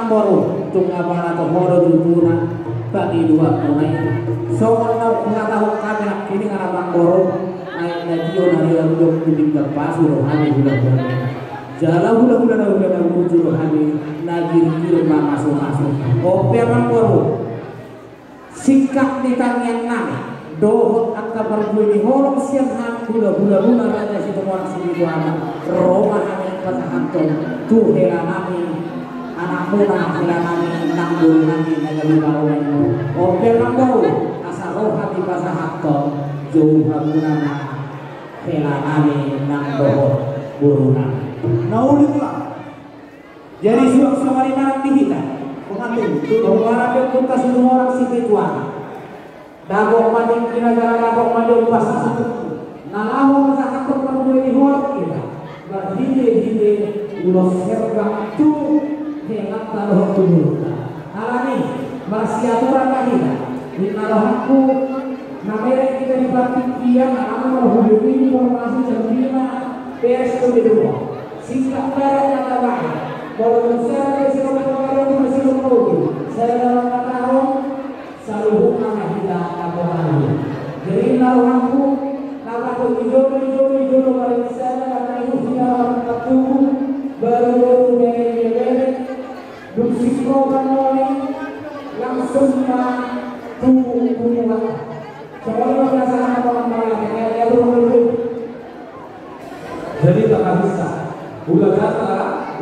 Moro tunga para to moro tutuna bagi dua tunai so kalau nggak tahu kamera ini karena Bang Moro naik radio dari untuk kuning terpas rohani sudah jalan udah muncul rohani lagi masuk kopi Bang Moro sikap di tangan nami dohot angka berbunyi horong siang hari bulan raja situ orang situ anak Roma kami pasangan tuh hela kami anak muda hela kami nanggul kami negara baru oke Bang asal roh hati pasangan jauh hamuna hela kami nang dohot buru kami nauliklah jadi suak samari marang di kita pengantin orang yang kita semua orang situ dagok mading kira-kira dagok mading pasang nalaho sa katong pagbuhay ni Horok kita berhide-hide ulos serga tu helat taloh tumulta alani marsiaturan kahina dinalahanku namerek kita dibatik kian anak marhubungi informasi jambina beres itu di rumah singkat barat yang terbaik kalau saya disuruh mengarang masih menunggu saya dalam mengarang saluhuk nama kita kaporan jadi naruhanku nakato hijau balik sana karena itu punya orang katuku baru bere dusiko kanoni langsung tubuh punya soalnya biasa orang kayak jadi tak bisa udah kata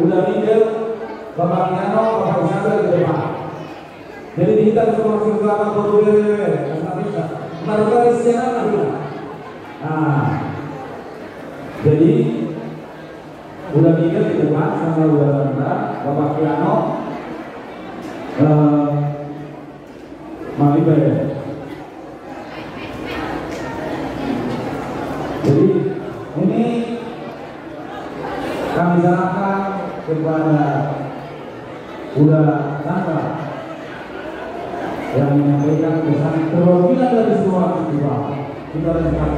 udah minggir Bapak Kiano Bapak Isabel ke depan jadi kita semua singkapan berdua baru istilah jadi udah mikir di depan sama udah rendah Bapak Kiano mari bayar jadi ini kami serahkan kepada udah tangga yang menyampaikan pesan perwakilan dari semua kita lanjutkan.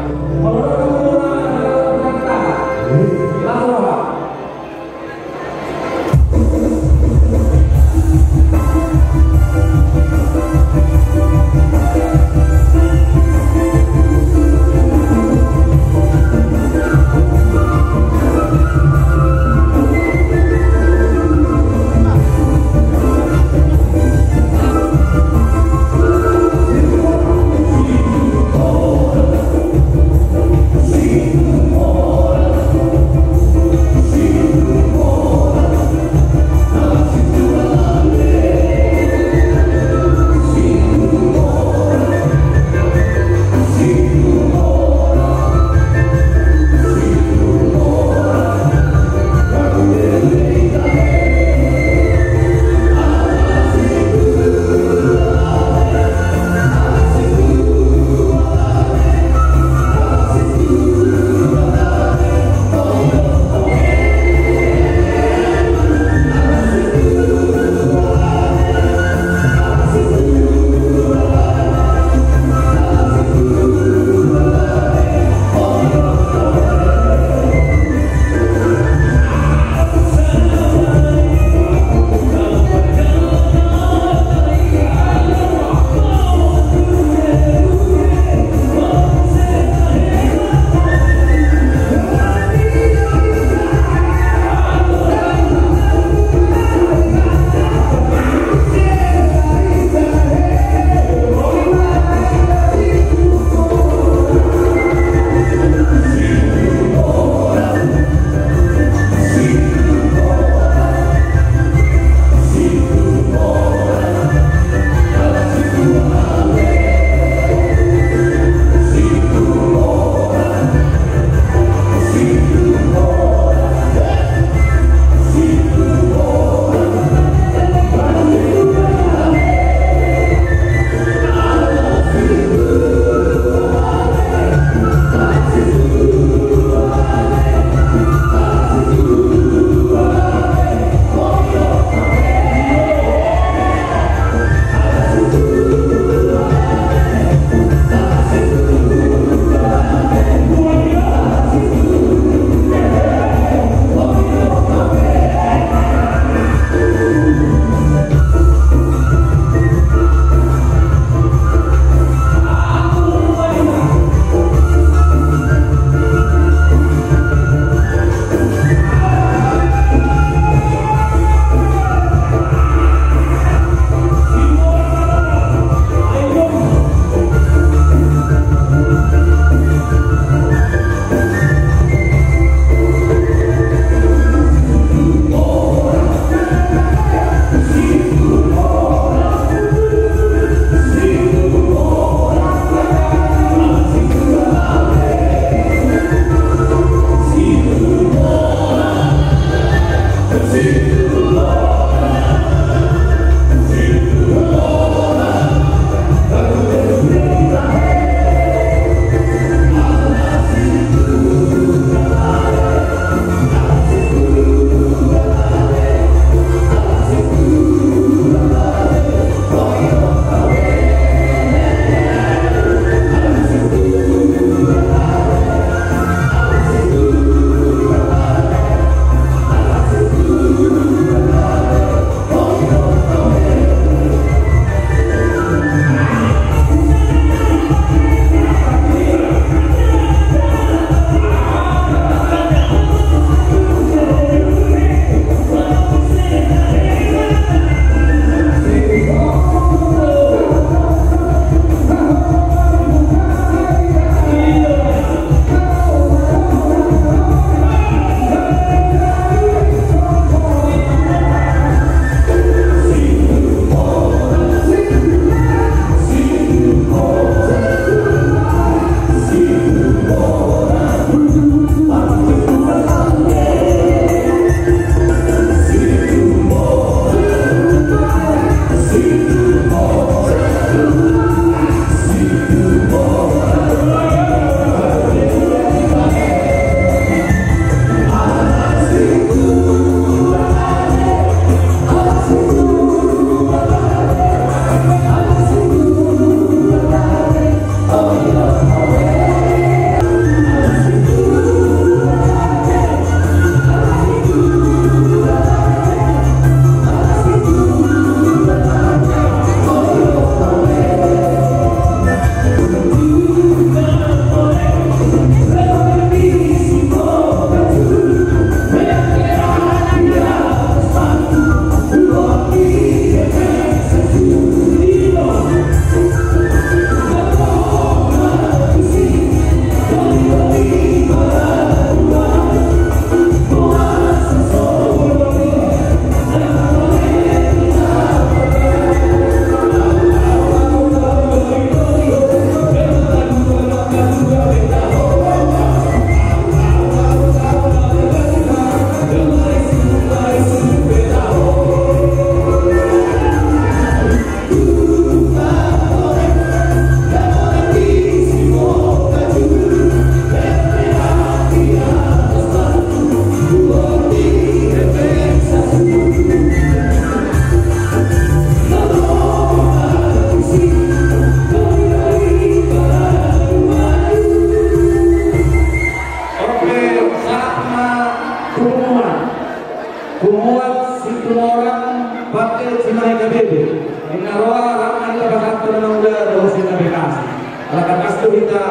kita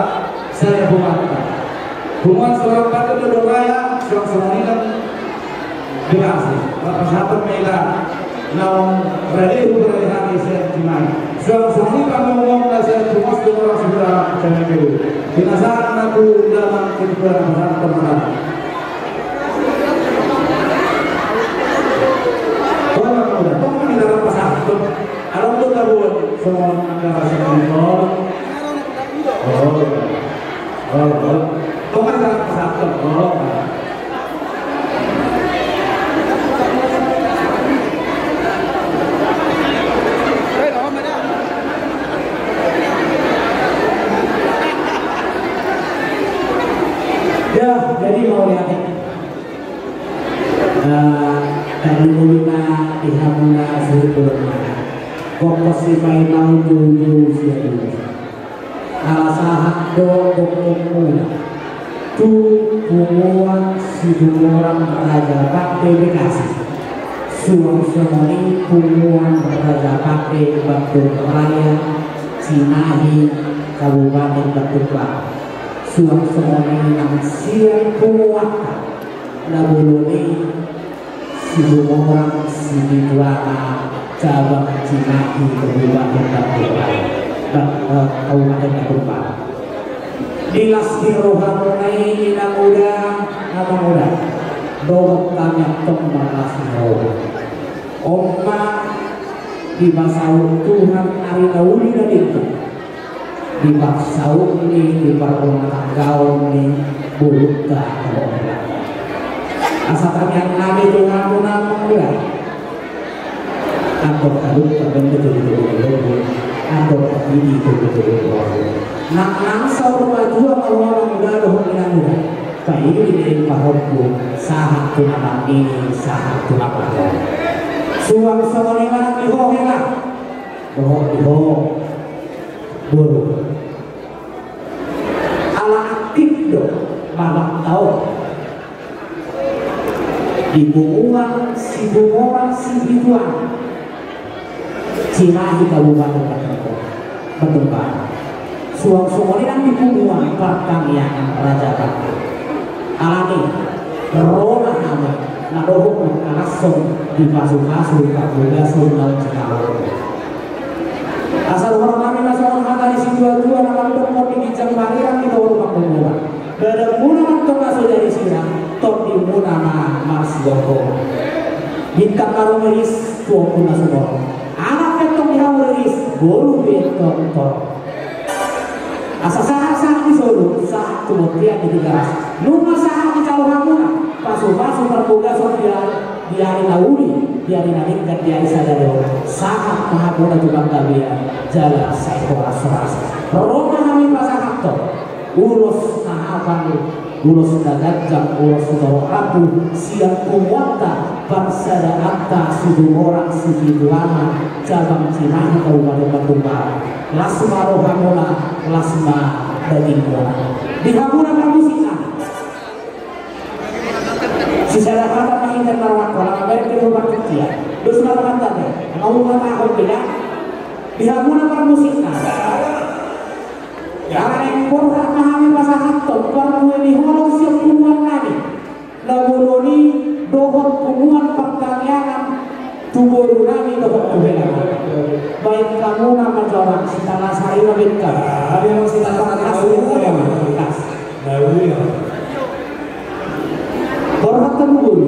saya hubungan seorang kata dodoraya seorang semanikan dikasih bapak sahabat mereka naon ready berada hari saya cimai seorang semanikan ngomong saya cuma orang sudah saya dulu binasakan aku dalam kehidupan masyarakat teman-teman tolong di dalam pasangan alam tuh kabur semua negara sekalipun tolong di dalam pasangan ya jadi mau lihat dari mulina dihamuna sebelumnya kokos sipai mau dulu siapa alasahat do kokmu tu hubungan si orang raja pakai bekasi suang semoni hubungan raja pakai Batu Raya Cimahi Kabupaten Batubara suang semoni nang siang kuat labuluni si orang si Bidwana cabang Cimahi Kabupaten Batubara Kabupaten Batubara dilas di rohanai ina muda nama muda doa kami tembalas roh omma di basau Tuhan ari nauli dan itu di basau ini di barona tanggau ini buka asalkan yang nabi Tuhan nama muda atau kadung terbentuk betul-betul atau ini betul-betul nak langsung baju awal muda doh muda baik ini pahokku sahat tunang ini sahat tunang apa suang semua mana diho hela diho buru ala aktif do babak tau di bunguan si bunguan si biduan Cimahi Kabupaten Batubara suang semua yang dibunuhan pertanian Raja Batu alami rona nama nadohuk langsung di pasu-pasu kabuga sunau cekal asal orang kami nasional kata di dua nama dokter di Bijang Bariran di bawah rumah pemuda ada muna untuk masuk dari sirang top di muna Mas Joko bintang baru meris tuh puna semua anak petong yang meris bolu bintang top asa sah di Solo sah kemudian di Tigaras lumah sah di Calongamuna pasu-pasu terbuka di hari nauli di hari naningkat di hari sadaro sah mahapuna juga kalian jalan seekor asurasa roma kami pasang aktor ulos nahapan ulos dagajang ulos dawa abu siang kumwata barsada atta sudu orang sidi lama cabang Cimahi Kabupaten Batubara lasma rohamuna lasma daging murah di hamuna musika sisara kata mengingat marawat orang baik ke rumah kecil terus marawat tadi mau mengatakan tidak di hamuna musika jangan yang kurang memahami bahasa hantu kalau ini holos yang hubungan lagi labuloni dohot hubungan pertanian tubuh nami dohot hubungan baik kamu nama jalan sitala sari mabitkan ada yang sitala kasih yang kas hormat temul